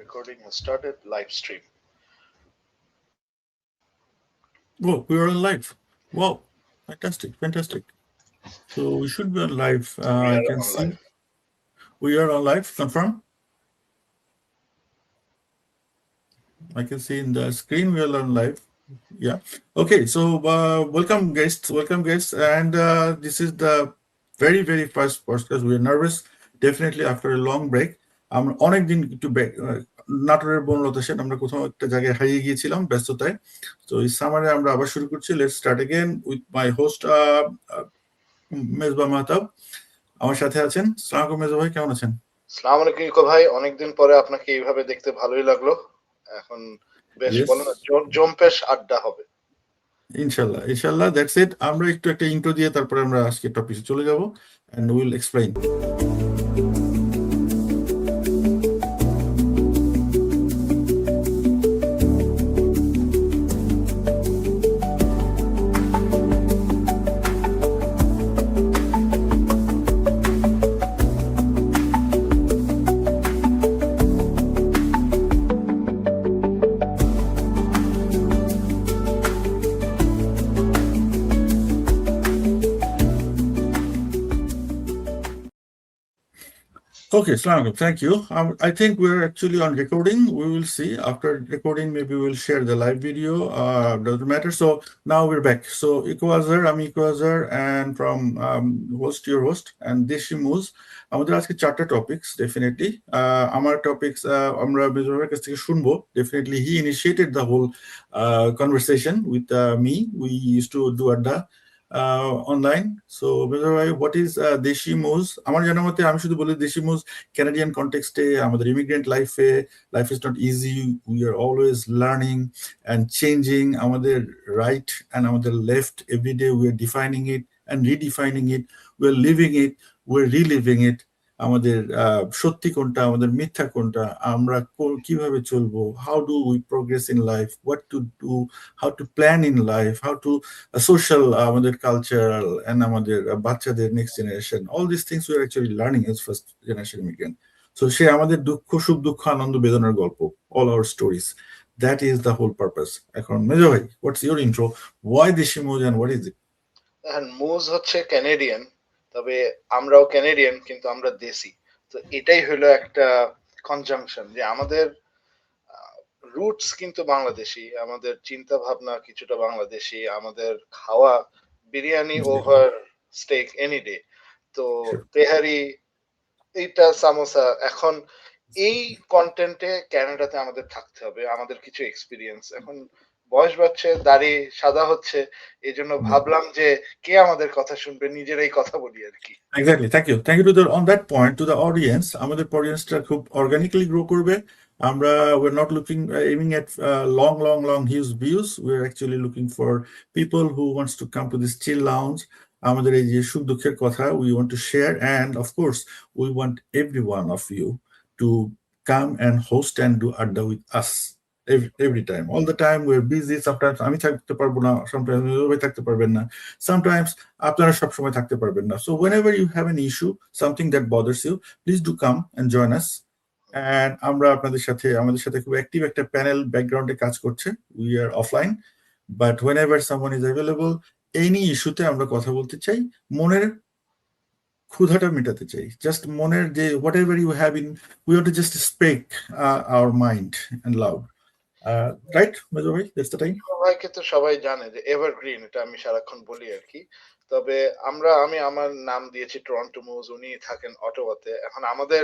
Recording has started. Live stream. Oh, we are on live. Wow, fantastic, fantastic. So we should be on live. We I are can on see live. we are on live. Confirm. I can see in the screen we are on live. Yeah. Okay. So welcome guests, and this is the very first podcast. We are nervous, definitely after a long break. আমরা অনেকদিন একটু নাটোরের বনলতা সেন আমরা কোথাও একটা জায়গায় হারিয়ে গিয়েছিলাম ব্যস্ততায়। তো এই সামারে আমরা আবার শুরু করছি। Let's start again with my host Mezba Mahtab. আমার সাথে আছেন। সালাম আলাইকুম মেজবা ভাই, কেমন আছেন? আসসালামু আলাইকুম ইকো ভাই, অনেকদিন পরে আপনাকে এইভাবে দেখতে ভালোই লাগলো। এখন বেশ ইয়েস, বলেন জম্পেশ আড্ডা হবে। ইনশাল্লাহ ইনশাল্লাহ, দ্যাটস ইট। আমরা একটু একটা ইন্ট্রো দিয়ে তারপরে আমরা আজকে টপিকে চলে যাব and will explain. Okay, Assalamualaikum. Thank you. I think we're actually on recording. We will see after recording. Maybe we'll share the live video. Doesn't matter. So now we're back. So Equazar, I'm Equazar, and from host your host and Deshi Moose. আমাদের আজকে চারটা topics definitely. আমার topics আমরা মেজরের কাছ থেকে শুনবো। Definitely he initiated the whole conversation with me. We use to do adda online. So major ভাই, what is desi মুজ? আমার জানার মতে আমি শুধু বলি দেশি মুজ ক্যানাডিয়ান কনটেক্সটে আমাদের ইমিগ্রেন্ট লাইফে, life is not easy, we are always learning and changing. আমাদের রাইট অ্যান্ড আমাদের left everyday we are defining it and redefining it, we are living it, we are reliving it. আমাদের সত্যি কোনটা, আমাদের মিথ্যা কোনটা, আমরা কিভাবে চলবো, how do we progress in life, what to do, how to plan in life, how to social আমাদের কালচারাল এন্ড আমাদের বাচ্চাদের next generation, all this things we are actually learning as first generation immigrant. So say আমাদের দুঃখ সুখ, দুঃখ আনন্দ বেদনার গল্প, all our stories, that is the whole purpose. এখন মেজো ভাই, what's your intro, why desi muse and what is it? এখন মুজ হচ্ছে ক্যানেডিয়ান, তবে আমরাও ক্যানেডিয়ান কিন্তু আমরা দেশি। তো এটাই হলো একটা কনজাংশন যে আমাদের রুটস কিন্তু বাংলাদেশি, আমাদের চিন্তা ভাবনা কিছুটা বাংলাদেশি, আমাদের খাওয়া biryani over steak any day. তো তেহারি, এইটা সামোসা। এখন এই কন্টেন্টে ক্যানাডাতে আমাদের থাকতে হবে, আমাদের কিছু এক্সপিরিয়েন্স। এখন বয়স বাড়ছে, দাড়ি সাদা হচ্ছে, এই জন্য ভাবলাম যে কে আমাদের কথা শুনবে, নিজেরাই কথা বলি আর কি। Exactly. Thank you to the on that point to the audience. আমাদের অডিয়েন্সটা খুব অর্গানিক্যালি গ্রো করবে। আমরা we're not looking aiming at long huge views. We're actually looking for people who wants to come to this chill lounge. আমাদের এই যে সুখ দুঃখের কথা we want to share, and of course we want every one of you to come and host and do adda with us. Every time, all the time we're busy. Sometimes আমি থাকতে পারবো না, sometimes ভাই থাকতে পারবেন না, sometimes আপনারা সব সময় থাকতে পারবেন না। So whenever you have an issue, something that bothers you, please do come and join us. And আমরা আপনাদের সাথে, আমাদের সাথে খুব অ্যাক্টিভ একটা প্যানেল ব্যাকগ্রাউন্ডে কাজ করছে। We are offline, but whenever someone is available, any ইস্যুতে আমরা কথা বলতে চাই, মনের ক্ষুধাটা মেটাতে চাই, জাস্ট মনের যে whatever you have in, we want to just speak our mind and loud. Right, major ভাই, that's the time. ভাইকে তো সবাই জানে যে এভারগ্রিন, এটা আমি সারাক্ষণ বলি আর কি। তবে আমি আমার নাম দিয়েছি টরন্টো মুজ, উনি থাকেন অটোয়াতে। এখন আমাদের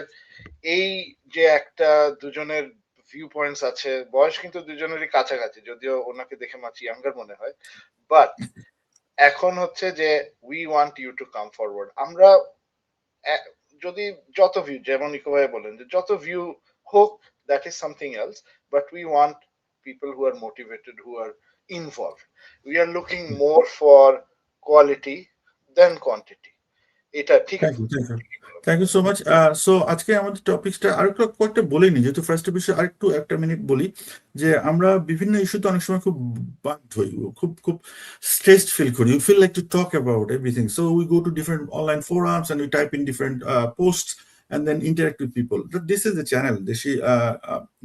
এই যে একটা দুজনের ভিউ পয়েন্টস আছে, বয়স কিন্তু দুজনেরই কাছাকাছি, যদিও ওনাকে দেখে মাছ ইয়াঙ্গার মনে হয়। বাট এখন হচ্ছে যে we want you to come forward. আমরা যদি যত ভিউ, যেমন ইকো ভাই বলেন যে যত ভিউ হোক, that is something else, but we want people who are motivated, who are involved. We are looking more for quality than quantity. এটা ঠিক আছে। Thank you so much. So আজকে আমাদের টপিকসটা আরেকটু কয়েকটা বলে নিই, যেহেতু ফার্স্ট বিষয়ে আরেকটু একটা মিনিট বলি যে আমরা বিভিন্ন ইস্যুতে অনেক সময় খুব বাধ্য হই, খুব স্ট্রেসড ফিল করি, you feel like to talk about everything. So we go to different online forums and we type in different posts and then interact with people. This is the channel, Deshi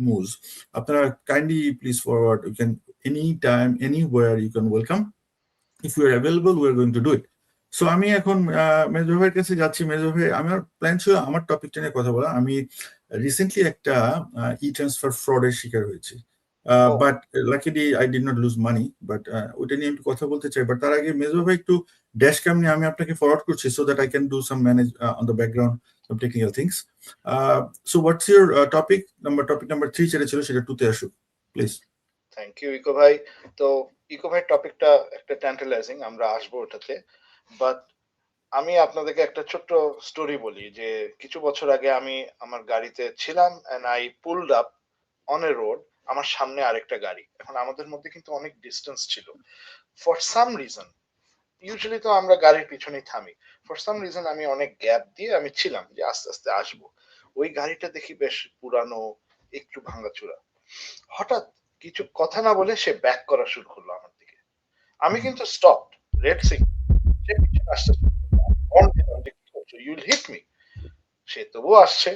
Moves. Apnara kindly please forward. You can anytime, anywhere you can welcome. If we are available, we are going to do it. So আমি এখন major ভাইয়ের কাছে যাচ্ছি। Major ভাই, আমার plan ছিল আমার টপিকটা নিয়ে কথা বলা। আমি রিসেন্টলি একটা ই ট্রান্সফার ফ্রডের শিকার হয়েছি, but luckily I did not lose money, but ওইটা নিয়ে একটু কথা বলতে চাই। বাট তার আগে মেজর ভাই একটু ড্যাশ ক্যাম নিয়ে আমি আপনাকে ফরওয়ার্ড করছি, so that I can do some manage on the background some technical things. So what's your topic number 3 ছিল, সেটা 2 তে আসুক প্লিজ। থ্যাংক ইউ ইকো ভাই। তো ইকো ভাই টপিকটা একটা ট্যান্টালাইজিং, আমরা আসবো ওটাতে। বাট আমি আপনাদেরকে একটা ছোট্ট স্টোরি বলি যে কিছু বছর আগে আমি আমার গাড়িতে ছিলাম and I pulled up on a road. আমার সামনে আরেকটা গাড়ি, এখন আমাদের মধ্যে কিন্তু অনেক ডিস্টেন্স ছিল। ফর সাম রিজন, ইউজুয়ালি তো আমরা গাড়ির পিছনেই থামি, ফর সাম রিজন আমি অনেক গ্যাপ দিয়ে আমি ছিলাম যে আস্তে আস্তে আসবো। ওই গাড়িটা দেখি বেশ পুরানো, একটু ভাঙাচোরা। হঠাৎ কিছু কথা না বলে সে ব্যাক করা শুরু করলো আমার দিকে। আমি কিন্তু স্টপ, রেড সিগন্যাল, সে পিছনে আসতে ইউল হিট মি, সে তবুও আসছে।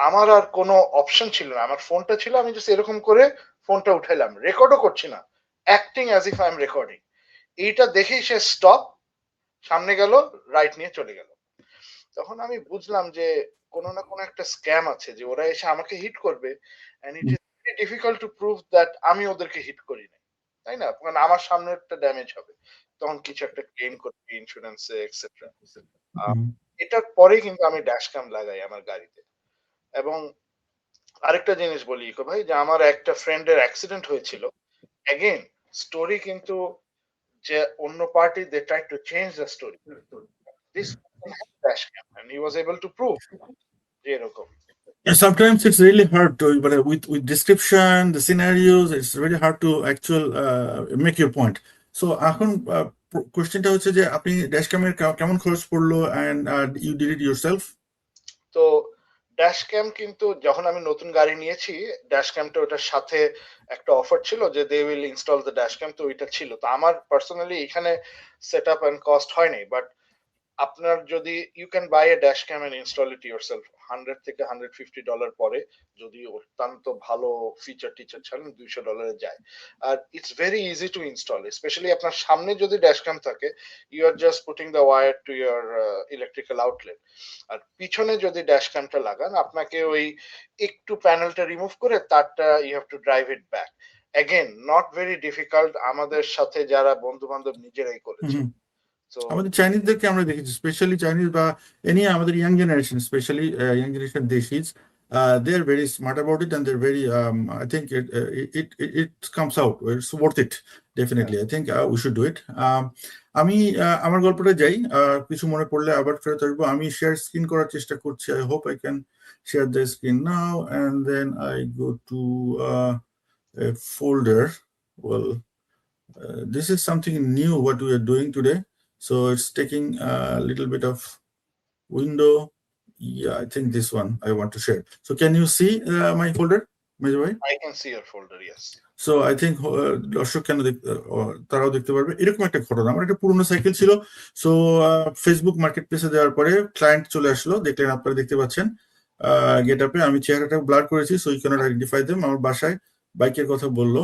আমার আর কোনো অপশন ছিল না, আমার ফোনটা ছিল, আমি জাস্ট এরকম করে ফোনটা উঠাইলাম, রেকর্ডও করছি না, acting as if I am recording. এইটা দেখেই সে স্টপ, সামনে গেল, রাইট নিয়ে চলে গেল। তখন আমি বুঝলাম যে কোনো না কোনো একটা স্ক্যাম আছে, যে ওরা এসে আমাকে হিট করবে, and it is very difficult to prove that আমি ওদেরকে হিট করি নাই, তাই না? কারণ আমার সামনে একটা ড্যামেজ হবে, তখন কিছু একটা ক্লেম করবে ইন্স্যুরেন্সে এক্সেট্রা। এটার পরে কিন্তু আমি ড্যাশ ক্যাম লাগাই আমার গাড়িতে। এবং আরেকটা জিনিস বলি ইকো ভাই, যে আমার একটা ফ্রেন্ডের অ্যাক্সিডেন্ট হয়েছিল। অ্যাগেন স্টোরি কিন্তু, যে অন্য party they try to change the story, this dash cam and he was able to prove যে এরকম। Yeah, sometimes it's really hard to, but with description, the scenarios, it's really hard to actual make your point. So এখন কোশ্চেনটা হচ্ছে যে আপনি dash ক্যামের কেমন খরচ পড়লো, and you did it yourself? তো ড্যাশ ক্যাম কিন্তু যখন আমি নতুন গাড়ি নিয়েছি, ড্যাশ ক্যামটা ওটার সাথে একটা অফার ছিল যে they will install the dash cam, তো ওইটা ছিল। তো আমার পার্সোনালি এখানে সেট আপ এন্ড কস্ট হয়নি, বাট আপনার যদি you can buy a dash cam and install it yourself, $100 থেকে $150 পরে, যদি অত্যন্ত ভালো ফিচার টিচার ছাড়েন $200 যায়। আর it's very easy to install, specially আপনার সামনে যদি ড্যাশ ক্যাম থাকে, you are just putting the wire to your electrical outlet. আর পিছনে যদি ড্যাশ ক্যামটা লাগান, আপনাকে ওই একটু প্যানেলটা রিমুভ করে তারটা you have to drive it back. Again not very difficult, আমাদের সাথে যারা বন্ধু বান্ধব নিজেরাই করেছে। আমাদের চাইনিজদেরকে আমরা দেখেছি, স্পেশালি চাইনিজ বা এনি আমাদের young generation, specially young generation desis, they are very smart about it, and they're very I think it comes out, it's worth it definitely. I think we should do it. আমি আমার গল্পটা যাই, কিছু মনে পড়লে আবার ফেরত আসবো। আমি শেয়ার স্ক্রিন করার চেষ্টা করছি, I hope I can share the screen now, and then I go to a folder. Well, this is something new what we are doing today, so it's taking a little bit of window. Yeah, I think this one I want to share. So can you see my folder, Major Bhai? I can see your folder, yes. So I think দর্শক কেন তারাও দেখতে পারবে। এরকম একটা ঘটনা, আমার একটা পুরনো সাইকেল ছিল। সো ফেসবুক মার্কেট প্লেসে দেওয়ার পরে ক্লায়েন্ট চলে আসলো, দেখলেন, আপনারা দেখতে পাচ্ছেন গেট আপে আমি চেহারাটা ব্লার করেছি, so you can't identify them. আমার বাসায় বাইকের কথা বললো,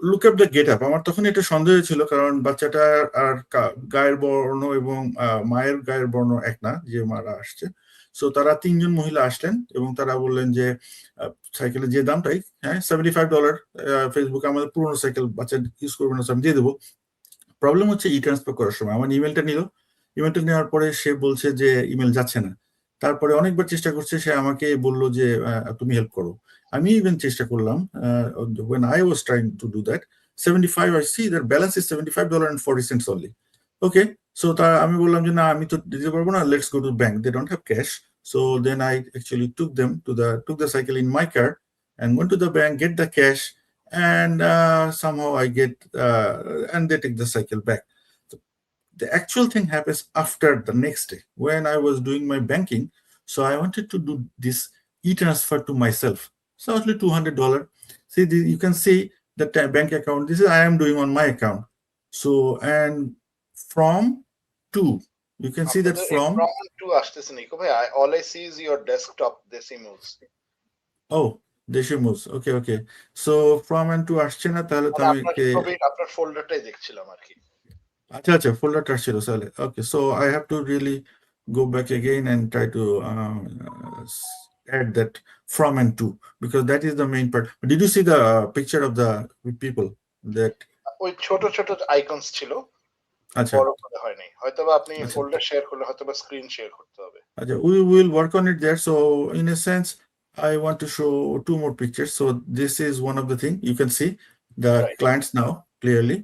look up the gate up. আমার তখন এটা সন্দেহ ছিল, কারণ বাচ্চাটা আর গায়ের বর্ণ এবং মায়ের গায়ের বর্ণ এক না, যে মারা আসছে। সো তারা 3 জন মহিলা আসলেন এবং তারা বললেন যে সাইকেলের যে দামটাই, হ্যাঁ, $75, ফেসবুকে আমাদের পুরোনো সাইকেল বাচ্চা ইউজ করবে না, আমি দিয়ে দেবো। প্রবলেম হচ্ছে ই ট্রান্সফার করার সময় আমার ইমেলটা নিল, ইমেলটা নেওয়ার পরে সে বলছে যে ইমেল যাচ্ছে না। তারপরে অনেকবার চেষ্টা করছে, সে আমাকে বললো যে তুমি হেল্প করো। আমি ইভেন চেষ্টা করলাম, when I was trying to do that, 75, I see their balance is $75.40 only. Okay, so আমি বললাম যে না, আমি তো দিতে পারবো না, let's go to bank, they don't have cash. So then I actually took the cycle in my car and went to the bank, get the cash, and somehow I get and they take the cycle back. So the actual thing happens after the next day when I was doing my banking. So I wanted to do this e-transfer to myself. So only $200. See, you can see the bank account. This is I am doing on my account. So, and from to You can see that from. from and to আসতেছে নিকো ভাই, all I see is your desktop Decimos. Oh, Decimus. Okay. So from and to আসছে না, তাহলে তো মানে আমি আপনার ফোল্ডারটাই দেখছিলাম আর কি। আচ্ছা ফোল্ডারটা ছিল তাহলে। Okay, so I have to really go back again and try to add that from and to, because that is the main part. Did you see the picture of the people that? ওই ছোট ছোট icons ছিল, আচ্ছা বড় করে হয়নি। হয়তোবা আপনি ফোল্ডার শেয়ার করলে হয়তোবা স্ক্রিন শেয়ার করতে হবে। We will work on it there. So in a sense, I want to show two more pictures. So this is one of the thing. You can see the clients now clearly.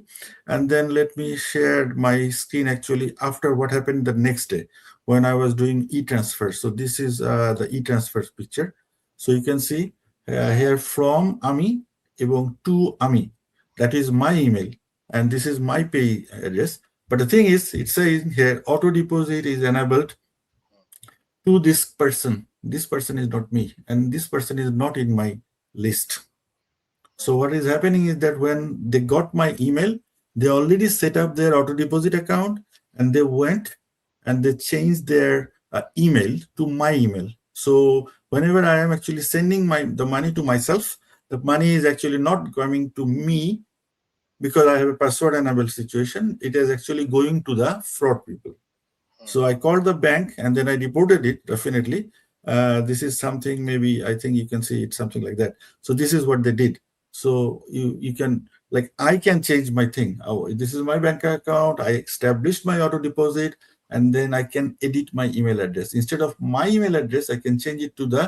And then let me share my screen actually after what happened the next day when I was doing e-transfer. So this is the e-transfer picture. So you can see here from Ami এবং to Ami. That is my email. And this is my pay address. But the thing is, it says here, auto deposit is enabled to this person. This person is not me, and this person is not in my list. So what is happening is that when they got my email, they already set up their auto deposit account, and they went and they changed their email to my email. So whenever I am actually sending the money to myself, the money is actually not coming to me because I have a password enabled situation. It is actually going to the fraud people. So I called the bank and then I reported it, definitely. This is something, maybe, I think you can see it, something like that. So this is what they did. So you can, like, I can change my thing. Oh, this is my bank account. I established my auto deposit, and then I can edit my email address. Instead of my email address, I can change it to the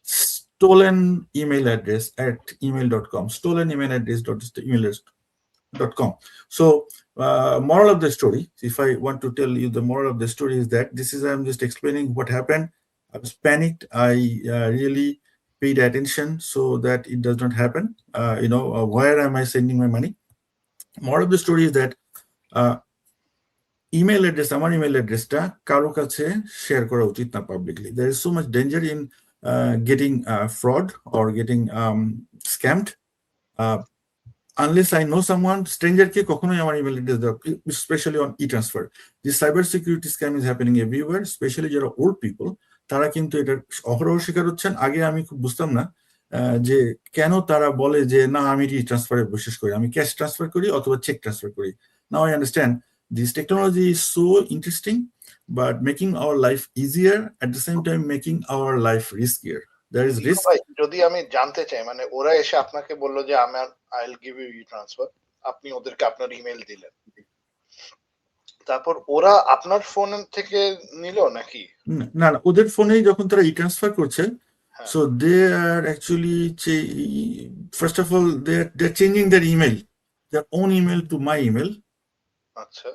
stolen email address at email.com. Stolen email address.email.com. So moral of the story, if I want to tell you the moral of the story, is that I'm just explaining what happened. I was panicked. I really paid attention so that it does not happen. Where am I sending my money? Moral of the story is that email address, আমার email addressটা কারো কাছে share করা উচিত না publicly. There is so much danger in getting fraud or getting scammed. Unless I know someone, stranger ke kokhono amar email address daw, especially on e-transfer. This cyber security scam is happening everywhere, especially যারা old people, তারা কিন্তু এটা অহরহ শিকার হচ্ছেন। আগে আমি খুব বুঝতাম না যে কেন তারা বলে যে না আমি e-transfer-এ বিশ্বাস করি, আমি ক্যাশ ট্রান্সফার করি অথবা চেক ট্রান্সফার করি। Now I understand this technology is so interesting, but making our life easier, at the same time making our life riskier. There is risk. যদি আমি জানতে চাই, মানে ওরা এসে আপনাকে বললো যে I'll give you e-transfer, আপনি ওদেরকে আপনার ইমেল দিলেন, তারপর ওরা আপনার ফোন থেকে নিল নাকি? না, ওদের ফোনেই যখন তারা e-transfer করছে, so they are actually first of all they're changing their email, their own email to my email. আচ্ছা।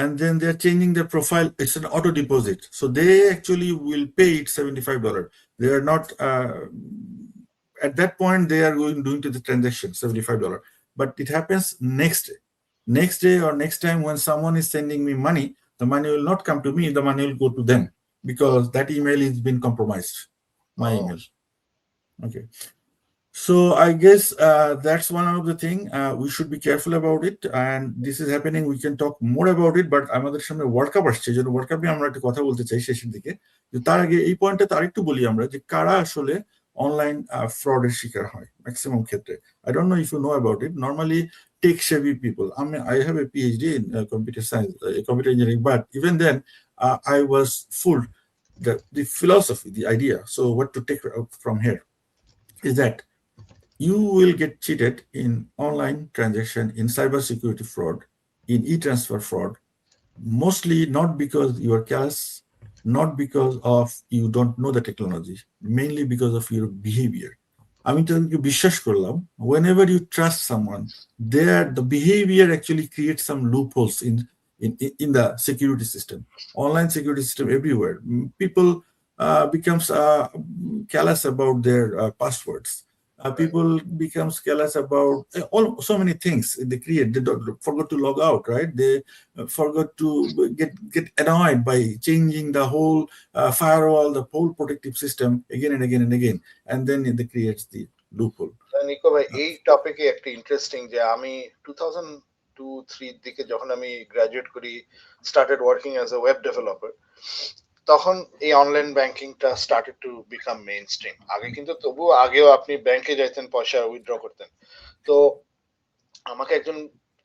And then they're changing their profile. It's an auto deposit. So they actually will pay it $75. They are not, at that point, they are doing to the transaction, $75. But it happens next day or next time when someone is sending me money, the money will not come to me, the money will go to them because that email has been compromised, my email. Okay. So I guess that's one of the thing. We should be careful about it, and this is happening. We can talk more about it, but আমাদের সামনে world cup আসছে, যেন world কাপে আমরা একটা কথা বলতে চাই শেষের দিকে। তার আগে এই পয়েন্টটা তার একটু বলি আমরা যে কারা আসলে অনলাইন ফ্রডের শিকার হয় ম্যাক্সিমাম ক্ষেত্রে। I don't know if you know about it. Normally tech savvy people. I have a PhD in computer science, computer engineering, but even then I was fooled. The philosophy, the idea. So what to take from here is that you will get cheated in online transaction, in cybersecurity fraud, in e-transfer fraud, mostly not because you are careless, not because of you don't know the technology, mainly because of your behavior. আমি তাদেরকে বিশ্বাস করলাম, whenever you trust someone, the behavior actually creates some loopholes in the security system, online security system everywhere. People becomes careless about their passwords. People becomes careless about so many things they create. They forgot to log out, right? They forgot to get annoyed by changing the whole firewall, the whole protective system again and again and again, and then it creates the loophole. Nicco ভাই, এই টপিকে একটা interesting যে আমি 2002 2002-3 দিকে যখন আমি graduate করি, started working as a web developer, তখন এই অনলাইন ব্যাংকিংটা started to become mainstream. আগে কিন্তু তবুও আগেও আপনি ব্যাংকে যাইতেন, পয়সা উইথড্র করতেন। তো আমাকে একজন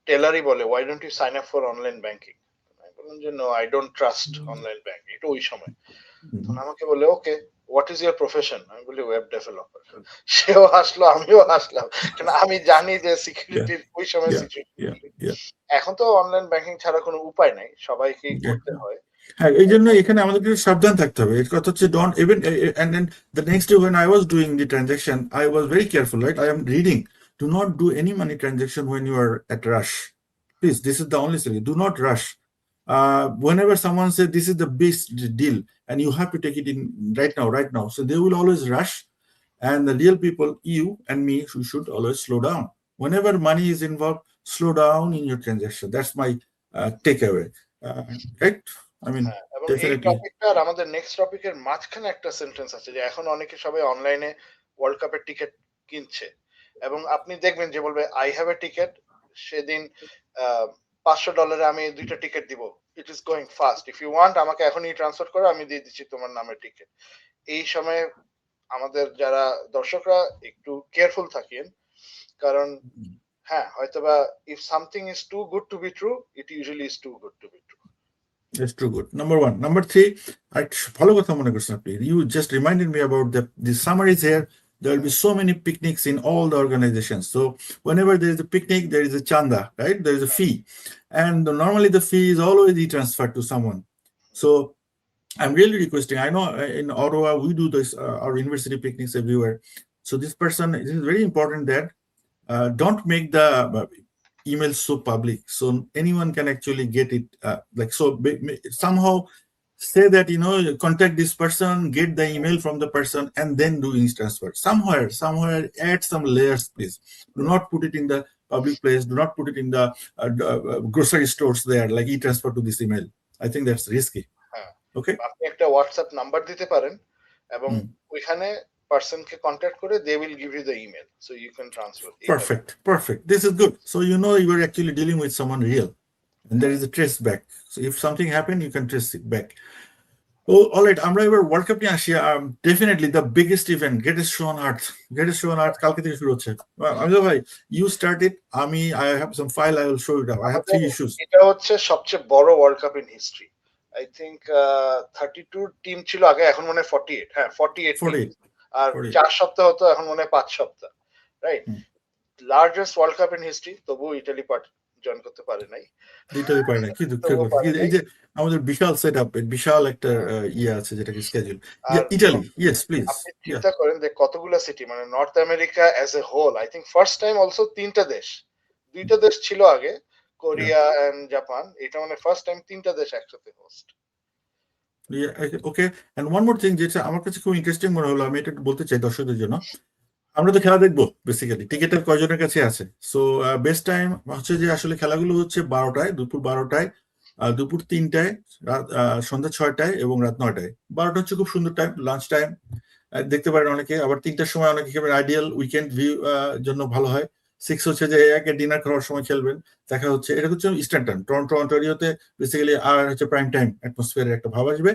টেলারই বলে, why don't you sign up for online banking? আমি বললাম যে no, I don't trust online banking. এটা ওই সময়। তখন আমাকে বলে, okay, what is your profession? আমি বলি ওয়েব ডেভেলপার। সেও হাসলো, আমিও হাসলাম, কারণ আমি জানি যে Yeah, সিকিউরিটির ওই সময় yeah, সিকিউরিটি। yeah, yeah, এখন তো অনলাইন ব্যাংকিং ছাড়া কোনো উপায় নাই, সবাইকেই yeah. করতে হয়। হ্যাঁ, এই জন্য এখানে আমাদের একটু সাবধান থাকতে হবে। এর কথা হচ্ছে don't even, and then the next day when I was doing the transaction, I was very careful, right? I am reading. Do not do any money transaction when you are at rush. Please, this is the only thing. Do not rush. Whenever someone says this is the best deal and you have to take it in right now, so they will always rush. And the real people, you and me, should always slow down. Whenever money is involved, slow down in your transaction. That's my takeaway. Right? I mean, হ্যাঁ, এবং এই definitely. টপিকটা আর আমাদের next টপিকের মাঝখানে একটা sentence আছে যে এখন অনেকে সবাই অনলাইনে ওয়ার্ল্ড কাপের টিকিট কিনছে, এবং আপনি দেখবেন যে বলবে আই হ্যাভ এ টিকেট, সেদিন $500 আমি 2টা টিকিট দিব, it is going fast, if you want আমাকে এখনই ট্রান্সফার করো, আমি দিয়ে দিচ্ছি তোমার নামের টিকিট। এই সময়ে আমাদের যারা দর্শকরা একটু কেয়ারফুল থাকেন, কারণ হ্যাঁ, হয়তোবা if something is too good to be true, it usually is too good to be true. That's true. Good. Number one. Number three, I follow what someone please. You just reminded me about the summaries here. There will be so many picnics in all the organizations. So whenever there is a picnic, there is a chanda, right? There is a fee. And normally the fee is always transferred to someone. So I'm really requesting. I know in Ottawa, we do this, our university picnics everywhere. So this person, it is very important that don't make the email so public, so anyone can actually get it. Somehow say that, contact this person, get the email from the person, and then do instant transfer. Somewhere add some layers, please. Do not put it in the public place. Do not put it in the grocery stores there, like e-transfer to this email. I think that's risky. হ্যাঁ, Okay. আপনি একটা WhatsApp number দিতে পারেন এবং Hmm. ওইখানে পার্সনকে contact করে they will give you the email, so you can transfer. Perfect. This is good. So you are actually dealing with someone real, and there is a trace back. So if something happened, you can trace it back. Oh, all right. আমরা এবার world cup নিয়ে আসি। Definitely the biggest event, greatest show on earth. কালকে থেকে শুরু হচ্ছে। আমির ভাই, you start it. I have some file. I will show you now. I have 3 issues. এটা হচ্ছে সবচেয়ে বড় world cup in history. I think 32 team ছিল আগে, এখন মনে হয় 48। হ্যাঁ, 48 48. আর 4 সপ্তাহ হতো, এখন মনে হয় 5 সপ্তাহ, right? Largest world cup in history, তবু ইতালি জয়েন করতে পারে নাই। ইতালি পারে না, কি দুঃখের কথা। এই যে আমাদের বিশাল সেটআপ, বিশাল একটা ইয়ে আছে যেটাকে স্কেডিউল। Italy, yes please. আপনি চিন্তা করেন যে কতগুলো সিটি, মানে North America as a whole, I think first time also 3টা দেশ, 2টা দেশ ছিল আগে, কোরিয়া এন্ড জাপান, এটা মানে ফার্স্ট টাইম 3টা দেশ একসাথে host. Okay, and one more thing যেটা আমার কাছে খুব ইন্টারেস্টিং মনে হলো, আমি এটা বলতে চাই দর্শকদের জন্য। আমরা তো খেলা দেখবো বেসিক্যালি, টিকেটের কয়জনের কাছে আছে? সো বেস্ট টাইম হচ্ছে যে আসলে খেলাগুলো হচ্ছে 12টায়, দুপুর 12টায়, দুপুর 3টায়, সন্ধ্যা 6টায় এবং রাত 9টায়। 12টা হচ্ছে খুব সুন্দর টাইম, লাঞ্চ টাইম দেখতে পারেন অনেকে। আবার 3টার সময় অনেকে খেলবেন, আইডিয়াল উইকেন্ড ভিউ জন্য ভালো হয়। 6 হচ্ছে যে একে ডিনার খাওয়ার সময় খেলবেন, দেখা হচ্ছে। এটা হচ্ছে ইস্টার্ন টাইম। টরন্টো, অন্টারিওতে বেসিক্যালি আর হচ্ছে প্রাইম টাইম অ্যাটমসফিয়ারের একটা ভাব আসবে।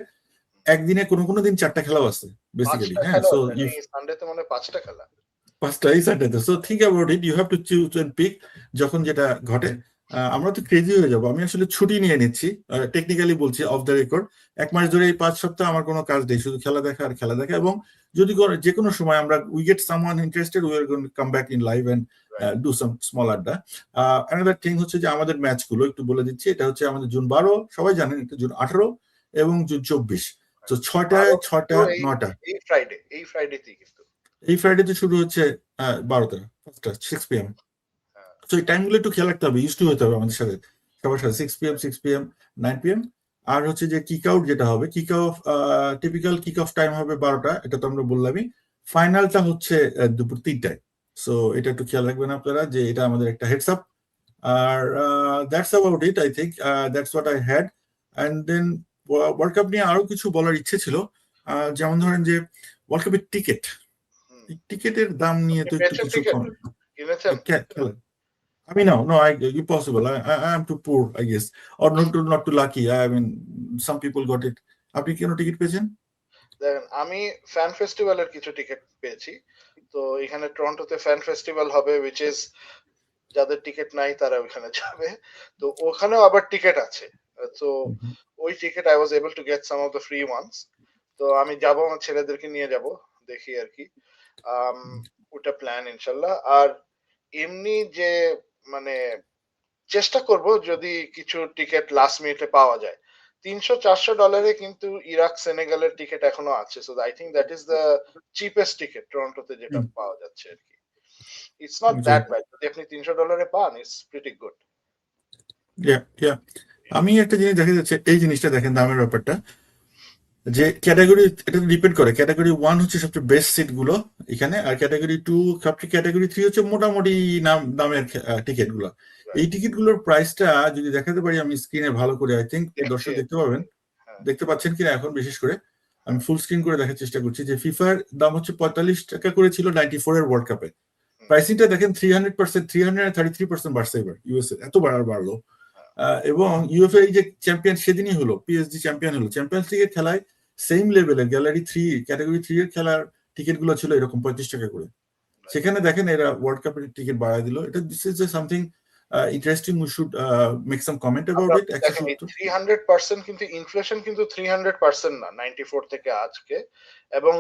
একদিনে কোনো দিন 4টা খেলাও আছে বেসিক্যালি। হ্যাঁ, সো সানডেতে মানে 5টা খেলা, 5টাই সানডেতে। So think about it, you have to choose and pick যখন যেটা ঘটে। আমরা তো ক্রেজি হয়ে যাবো। আমি আসলে ছুটি নিয়ে নিচ্ছি, টেকনিক্যালি বলছি, অফ দ্য রেকর্ড। 1 মাস ধরে এই 5 সপ্তাহ আমার কোনো কাজ নেই, শুধু খেলা দেখা আর খেলা দেখা। এবং যদি যে কোনো সময় আমরা we get someone interested, we are going to come back in live and do some small adda. Another thing হচ্ছে যে আমাদের ম্যাচগুলো একটু বলে দিচ্ছি। এটা হচ্ছে আমাদের জুন 12, সবাই জানেন, এটা জুন 18 এবং জুন 24। তো 6টায়, 6টা, 9টা। এই ফ্রাইডেতেই কিন্তু এই ফ্রাইডেতে শুরু হচ্ছে 12টা, 6 PM। তো এই টাইমগুলো একটু খেয়াল রাখতে হবে, ইউজ টু হতে হবে আমাদের সাথে, সবার সাথে। 6 PM, 9 PM। আর হচ্ছে যে কিক আউট যেটা হবে, kick off, typical kick off time হবে 12টা, এটা তো আমরা বললামই। ফাইনালটা হচ্ছে দুপুর 3টায়। সো এটা একটু খেয়াল রাখবেন আপনারা, যে এটা আমাদের একটা হেডস আপ। আর that's about it, I think that's what I had. And then world cup নিয়ে আরো কিছু বলার ইচ্ছে ছিল, যেমন ধরেন যে ওয়ার্ল্ড কাপের টিকিটের দাম নিয়ে তো একটু কিছু I mean, no, impossible. I am too poor, I guess, or not too lucky. I mean, some people got it. আপনি কেন টিকিট পেয়েছেন? দেখেন আমি ফ্যান ফেস্টিভ্যালের কিছু টিকিট পেয়েছি। তো এখানে টরন্টোতে ফ্যান ফেস্টিভ্যাল হবে which is যাদের টিকেট নাই তারা ওখানে যাবে। তো ওখানেও আবার টিকেট আছে। তো Mhm. ওই ticket I was able to get some of the free ones. তো আমি যাবো, আমার ছেলেদেরকে নিয়ে যাবো। দেখি আরকি। আম ওটা প্ল্যান ইনশাআল্লাহ। আর এমনি যে মানে চেষ্টা করব যদি কিছু টিকেট লাস্ট মিনিটে পাওয়া যায়। $300-400 কিন্তু ইরাক সেনেগালের টিকেট এখনো আছে। So I think that is the cheapest ticket টরন্টোতে যেটা Mm. পাওয়া যাচ্ছে আরকি। It's not Okay. That bad. যদি আপনি $300 পান, ইটস প্রিটি গুড। Yeah. আমি একটা জিনিস দেখা যাচ্ছে, এই জিনিসটা দেখেন দামের ব্যাপারটা, যে ক্যাটাগরি এটা ডিপেন্ড করে। ক্যাটাগরি 1 হচ্ছে সবচেয়ে বেস্ট সিট গুলো এখানে, আর ক্যাটাগরি 2, সবচেয়ে ক্যাটাগরি 3 হচ্ছে মোটামুটি দামের টিকিট গুলো। এই টিকিট গুলোর প্রাইসটা যদি দেখাতে পারি আমি স্ক্রিনে ভালো করে, আই থিঙ্ক দেখছি দর্শক দেখতে পাবেন, হ্যাঁ, দেখতে পাচ্ছেন কিনা এখন বিশেষ করে আমি হ্যাঁ, ফুল স্ক্রিন করে দেখার চেষ্টা করছি, যে ফিফার দাম হচ্ছে 45 টাকা করে ছিল 94 এর ওয়ার্ল্ড কাপে। হুম, প্রাইসিংটা দেখেন 300%, 333% বাড়ছে এবার ইউএসএ, এত বাড়লো। হ্যাঁ, এবং ইউএফএ এই যে চ্যাম্পিয়ন সেদিনই হলো, পিএসজি চ্যাম্পিয়ন হলো, চ্যাম্পিয়ন্স লিগের খেলায় সেম লেভেলের গ্যালারি 3, ক্যাটাগরি 3 এর খেলার টিকিট গুলো ছিল এরকম 35 টাকা করে। রাইট। সেখানে দেখেন এরা ওয়ার্ল্ড কাপের টিকিট বাড়ায় দিল। এটা this is something interesting, we should make some comment about আপনার ইট। একটা দেখেন এই সূত্র 300% কিন্তু ইনফ্লেশন কিন্তু 300% না 94 থেকে আজকে। এবং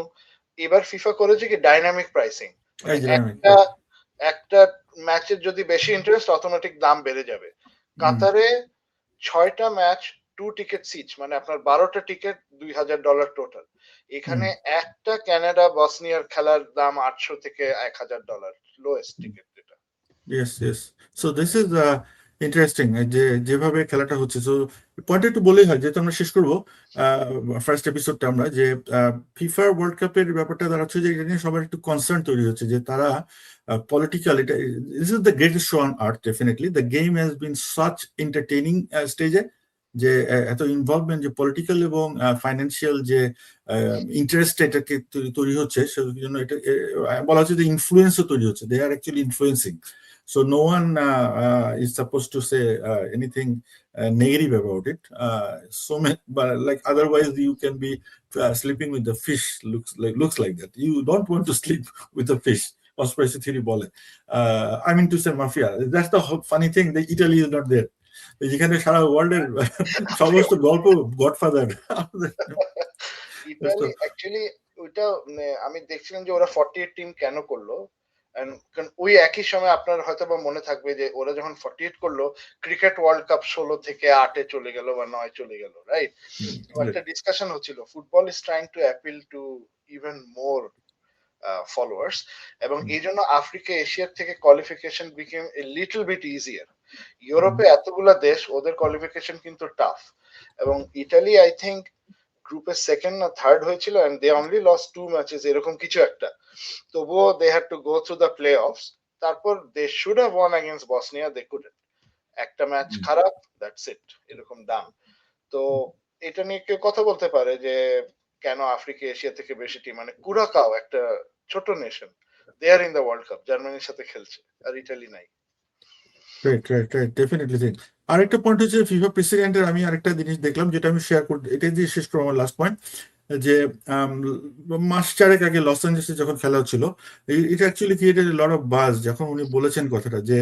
এবার ফিফা করেছে কি ডাইনামিক প্রাইসিং। মানে এই যে একটা একটা ম্যাচের যদি বেশি ইন্টারেস্ট অটোমেটিক দাম বেড়ে যাবে। কাতারে 6টা ম্যাচ 2 টিকেট সিচ মানে আপনার 12টা টিকেট $2000 টোটাল। এখানে একটা কানাডা বসনিয়ার খেলার দাম 800 থেকে $1000 লোয়েস্ট টিকেট যেটা। Yes. So this is interesting যে যেভাবে খেলাটা হচ্ছে। সো পয়েন্ট একটু বলেই হয়, যেহেতু আমরা শেষ করবো ফার্স্ট এপিসোডটা আমরা, যে ফিফা ওয়ার্ল্ড কাপের ব্যাপারটা দাঁড়াচ্ছে যে এটা নিয়ে সবার একটু কনসার্ন তৈরি হচ্ছে, যে তারা পলিটিক্যাল, এটা this is the greatest show on earth. Definitely the game has been such entertaining স্টেজে, যে এত ইনভলভমেন্ট, যে পলিটিক্যাল এবং ফাইন্যান্সিয়াল যে ইন্টারেস্ট এটাকে তৈরি হচ্ছে, সেজন্য এটা বলা হচ্ছে যে ইনফ্লুয়েন্সও তৈরি হচ্ছে, they are actually influencing. So no one is supposed to say anything negative about it. So many, but like otherwise you can be sleeping with the fish. Looks like that. You don't want to sleep with the fish. Conspiracy theory bole. I mean to say mafia. That's the funny thing. That Italy is not there. যেখানে সারা ওয়ার্ল্ডের সমস্ত গল্প godfather. Italy actually ওইটা মানে আমি দেখছিলাম যে ওরা 48 টিম কেন করলো। কারণ ওই একই সময় আপনার হয়তোবা মনে থাকবে যে ওরা যখন 48 করলো, ক্রিকেট ওয়ার্ল্ড কাপ 16 থেকে 8 এ চলে গেল বা 9 চলে গেল, রাইট? তো একটা ডিসকাশন হচ্ছিল football is trying to appeal to even more followers, এবং এই জন্য আফ্রিকা এশিয়ার থেকে qualification became a little bit easier. ইউরোপে এতগুলা দেশ, ওদের কোয়ালিফিকেশন কিন্তু টাফ। এবং ইটালি আই থিংক গ্রুপে সেকেন্ড না থার্ড হয়েছিল and they only lost 2 matches এরকম কিছু একটা। তবুও they had to go through the playoffs. তারপর they should have won against Bosnia, they couldn't. একটা ম্যাচ খারাপ, দ্যাটস ইট, এরকম ডান। তো এটা নিয়ে কেউ কথা বলতে পারে যে কেন আফ্রিকা এশিয়া থেকে বেশি টিম, মানে কুরাকাও একটা ছোট nation, they are in the world cup, জার্মানির সাথে খেলছে আর ইটালি নাই। Right definitely thing. আরেকটা পয়েন্ট হচ্ছে ফিফা প্রেসিডেন্টের, আমি আরেকটা জিনিস দেখলাম যেটা আমি শেয়ার করতে, এটা দিয়ে শেষ করবো আমার লাস্ট পয়েন্ট, যে মাস চারেক আগে লস অ্যাঞ্জেলেসে যখন খেলা হচ্ছিল, এটা অ্যাকচুয়ালি ক্রিয়েটেড লট অফ বাজ, যখন উনি বলেছেন কথাটা, যে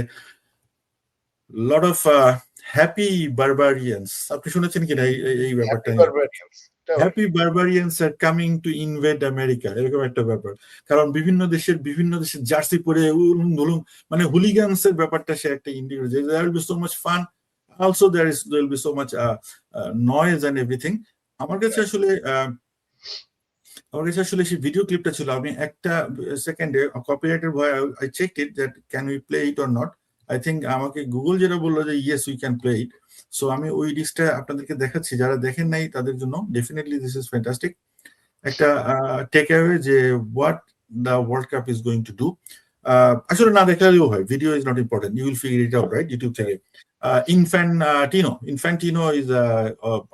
লট অফ হ্যাপি বারবারিয়ান্স। আপনি শুনেছেন কিনা এই ব্যাপারটা হ্যাপি নিয়ে? Barbarians happy barbarians are coming to invade America, এরকম একটা ব্যাপার। কারণ বিভিন্ন দেশের জার্সি পরে উলুম, মানে হুলিগানস এর ব্যাপারটা সে একটা indicate, there will be so much fun, also there will be so much noise and everything. আমার কাছে আসলে সেই ভিডিও ক্লিপটা ছিল, আমি একটা সেকেন্ডে কপিরাইটের ভয় I checked it that can we play it or not. I think আমাকে গুগল যেটা বললো যে yes we can play it. So আমি ওই ডিস্কটা আপনাদেরকে দেখাচ্ছি, যারা দেখেন নাই তাদের জন্য ডেফিনেটলি দিস ইজ ফ্যান্টাস্টিক একটা টেক অ্যাওয়ে, যে what the world cup is going to do. আসলে না দেখলেও হয়, video is not important, you will figure it out, right? YouTube থেকে ইনফ্যান্টিনো ইজ,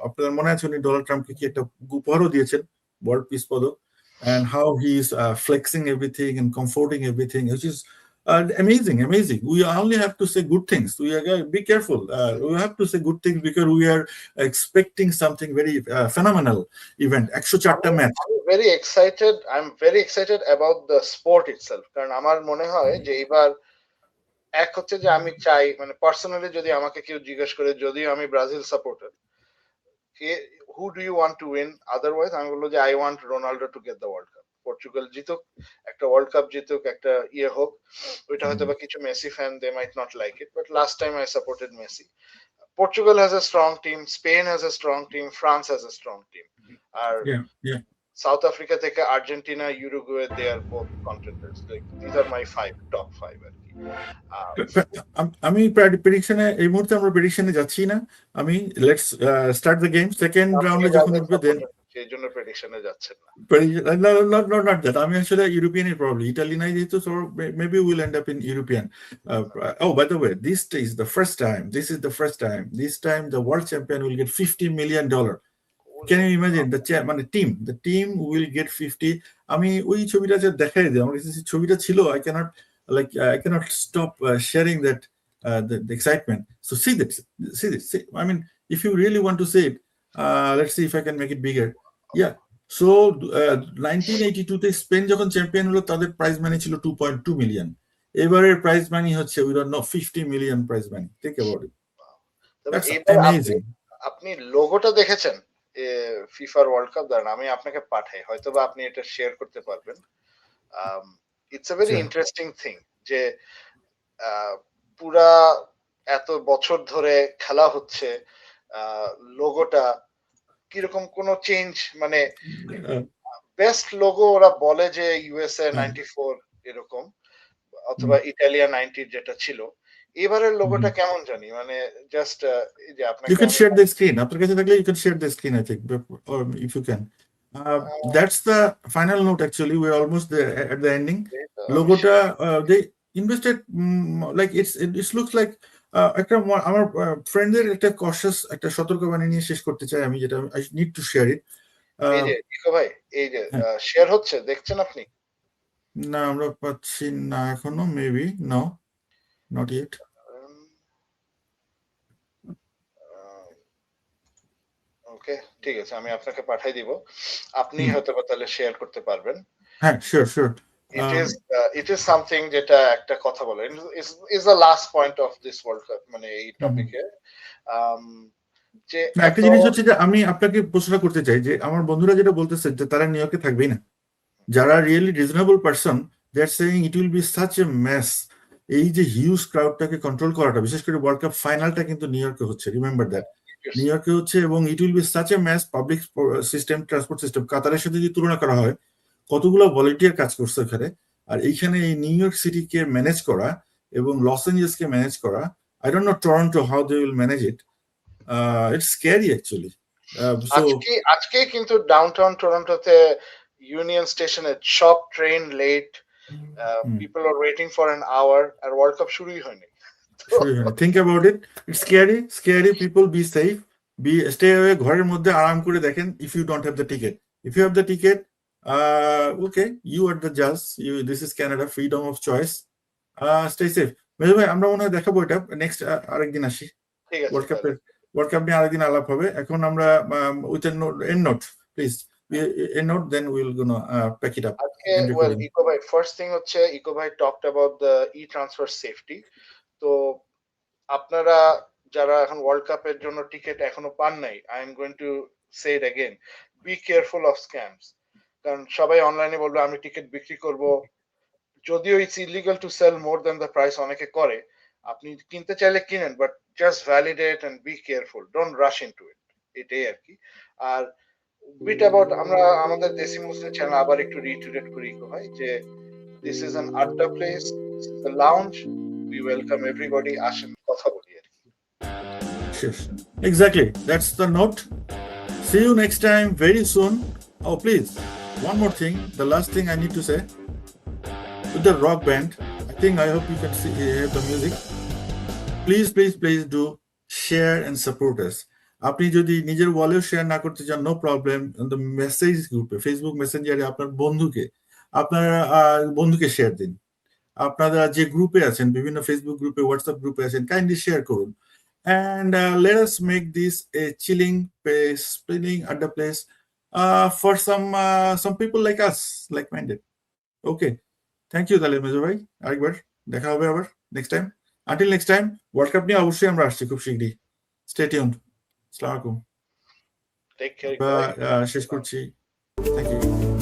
আপনাদের মনে আছে উনি ডোনাল্ড ট্রাম্পকে কি একটা উপহারও দিয়েছেন, ওয়ার্ল্ড পিস পদক, and how he's flexing everything and comforting everything, which is Amazing, amazing. We only have to say good things. We are be careful. We have to say good things because we are expecting something very phenomenal event. 104টা match. I'm very excited about the sport itself. কারণ আমার মনে হয় যে এবার এক হচ্ছে যে আমি চাই মানে পার্সোনালি যদি আমাকে কেউ জিজ্ঞেস করে যদিও আমি Brazil supporter who do you want to win otherwise আমি বলবো যে I want Ronaldo to get the world cup Portugal জিতুক একটা ওয়ার্ল্ড কাপ জিতুক একটা ইয়ে হোক ওইটা হয়তো বা কিছু Messi fan they might not like it but last time I supported Messi. Portugal has a strong team, Spain has a strong team, France has a strong team. আর Yeah. South Africa থেকে Argentina, Uruguay, they are both contenders. Like these are my top five আর কি। আমি প্রেডিকশনে এই মুহূর্তে আমরা প্রেডিকশনে যাচ্ছি না। আমি let's start the game. Second রাউন্ডে যখন উঠবে দেন সেই জন্য প্রেডিকশনে যাচ্ছেন not that আমি আসলে ইউরোপিয়ানই প্রবলি ইতালি নাই যেহেতু so maybe we'll end up in European. Oh, by the way, this is the first time the world champion will get $50 million. Can you imagine the team will get 50? আমি ওই ছবিটা যে দেখাই দিই আমার কাছে ছবিটা ছিল I cannot stop sharing that the excitement. So see this. I mean, if you really want to see it, let's see if I can make it bigger. Yeah. So 1982 তে স্পেন যখন চ্যাম্পিয়ন হলো তাদের prize money ছিল 2.2 million. এবারের prize money হচ্ছে we don't know 50 million prize money. Think about it. That's amazing. আপনি লোগোটা দেখেছেন ফিফার ওয়ার্ল্ড কাপ দাঁড়ান আমি আপনাকে পাঠাই হয়তোবা আপনি এটা শেয়ার করতে পারবেন। It's a very interesting thing যে পুরা এত বছর ধরে খেলা হচ্ছে লোগোটা কিরকম কোনো চেঞ্জ মানে বেস্ট লোগো ওরা বলে যে ইউএসএ 94 এরকম অথবা ইটালিয়া 90 যেটা ছিল এবারের লোগোটা কেমন জানি মানে জাস্ট এই যে আপনাকে You can share the screen. আপনার কাছে থাকলে you can share the screen I think or if you can. That's the final note actually. We're almost there at the ending. Logota they invested like it looks like একটা আমার ফ্রেন্ডের একটা কশাস একটা সতর্কবাণী নিয়ে শেষ করতে চাই আমি যেটা I need to share it. এই যে ইকো ভাই এই যে শেয়ার হচ্ছে দেখছেন আপনি? না আমরা পাচ্ছি না এখনো মেবি no not yet. ওকে ঠিক আছে আমি আপনাকে পাঠাই দিব আপনি হয়তো তাহলে শেয়ার করতে পারবেন। হ্যাঁ sure. It is something যেটা একটা কথা বলে is the last point of this world cup মানে এই টপিকে যে একটা জিনিস হচ্ছে যে আমি আপনাকে প্রশ্ন করতে চাই যে আমার বন্ধুরা যেটা বলতেছে যে তারা নিউ ইয়র্কে থাকবেই না যারা really reasonable person they are saying it will be such a mess এই যে হিউজ ক্রাউডটাকে কন্ট্রোল করাটা বিশেষ করে ওয়ার্ল্ড কাপ ফাইনালটা কিন্তু নিউ ইয়র্কে হচ্ছে রিমেম্বার দ্যাট নিউ ইয়র্কে হচ্ছে এবং ইট will be such a mace public system transport system কাতারের সাথে যদি তুলনা করা হয় কতগুলো ভলান্টিয়ার কাজ করছে এখানে আর এইখানে এই নিউ ইয়র্ক সিটিকে ম্যানেজ করা এবং লস এঞ্জেলসকে ম্যানেজ করা I don't know Toronto how they will manage it it's scary actually. আজকে কিন্তু ডাউনটাউন টরন্টোতে ইউনিয়ন স্টেশনে সব train late people are waiting for an hour আর ওয়ার্ল্ড কাপ শুরুই হয়নি। Think about it. It's scary. People be safe. Stay away. ঘরের মধ্যে আরাম করে দেখেন if you don't have the ticket. If you have the ticket, okay, you are the judge. This is Canada, freedom of choice. Stay safe. Major ভাই আমরা মনে হয় দেখাবো এটা নেক্সট আরেকদিন আসি। ঠিক আছে ওয়ার্ল্ড কাপ নিয়ে আরেকদিন আলাপ হবে এখন আমরা with end note please end note then will gonna pack it up Eco ভাই ফার্স্ট থিং হচ্ছে ইকো ভাই talked about the e transfer safety তো আপনারা যারা এখন ওয়ার্ল্ড কাপের জন্য টিকিট এখনো পান নাই I am going to say it again be careful of scams কারণ সবাই অনলাইনে বলবে আমি টিকিট বিক্রি করব যদিও it's illegal to sell more than the price অনেকে করে আপনি কিনতে চাইলে কিনেন but just validate and be careful don't rush into it এটাই আর কি আর বিট অ্যাবাউট আমরা আমাদের দেশি মুসলিম চ্যানেল আবার একটু রিটুরেট করি ভাই যে দিস ইজ অ্যান আড্ডা place this is the lounge we welcome everybody আসেন কথা বলি আর কি Exactly, that's the note. See you next time very soon. Oh please, one more thing, the last thing I need to say with the rock band, I hope you can hear the music. Please do share and support us. আপনি যদি নিজের ওয়ালেও share না করতে চান no problem the message গ্রুপে Facebook মেসেঞ্জারে আপনার বন্ধুকে শেয়ার দিন আপনারা যে গ্রুপে আছেন, বিভিন্ন ফেসবুক গ্রুপে, হোয়াটসঅ্যাপ গ্রুপে আছেন, কাইন্ডলি শেয়ার করুন। And let us make this a chilling place, spinning at the place for some people like us, like-minded. Okay. Thank you, তাহলে মেজো ভাই। আরেকবার দেখা হবে আবার next time. Until next time, world cup নিয়ে অবশ্যই আমরা আসছি খুব শীঘ্রই। Stay tuned. আসসালামু আলাইকুম। টেক কেয়ার শেষ করছি। Thank you.